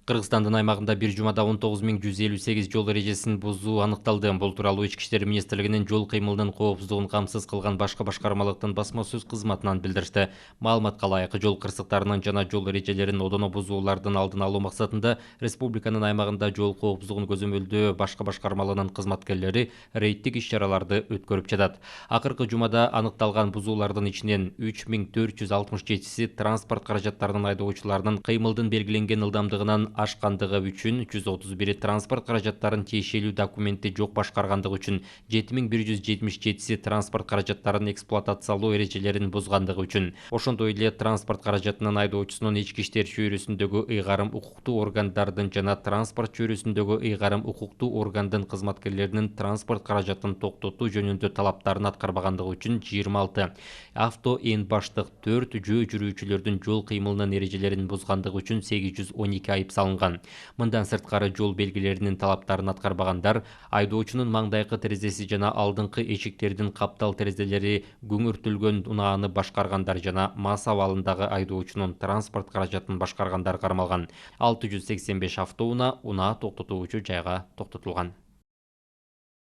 Кыргызстандын аймагында бир жумада 19.158 жол эрежесин бузуу аныкталды. Бул тууралуу Ички иштер министрлигинин жол кыймылынын коопсуздугун камсыз кылган башка башкармалыктын басма сөз кызматынан билдиришти. Маалыматка ылайык, жол кырсыктарынын жана жол эрежелерин одоно бузуулардын алдын алуу максатында республиканын аймагында жол коопсуздугун көзөмөлдөө башка башкармаларынын кызматкерлери рейдтик иш-чараларды өткөрүп жатат. Акыркы жумада аныкталган бузуулардын ичинен 3467си транспорт каражаттарынын айдоочуларынын кыймылдын белгиленген ылдамдыгынан ашкандыгы үчүн, 131 транспорт каражаттарын тиешелүү документи жок башкаргандыгы үчүн, 7177си транспорт каражаттарын эксплуатациялоо эрежелерин бузгандыгы үчүн. Ошондой эле транспорт каражатынын айдоочусунун ички иштер чөйрөсүндөгү ыйгарым укуктуу органдардын жана транспорт чөйрөсүндөгү ыйгарым укуктуу органдын кызматкерлеринин транспорт каражатын токтотуу жөнүндө талаптарын аткарбагандыгы үчүн 26, авто ээн баштык 4 жөө жүрүүчүлөрдүн жол кыймылынын эрежелерин бузгандыгы үчүн 812 айып салынган. Мындан сырткары жол белгилеринин талаптарын аткарбагандар, айдоочунун маңдайкы терезеси жана алдыңкы эшиктердин каптал терезелери күңүртүлгөн унааны башкаргандар жана мас абалындагы айдоочунун транспорт каражатын башкаргандар кармалган. 685 автоунаа токтотуучу жайга токтотулган.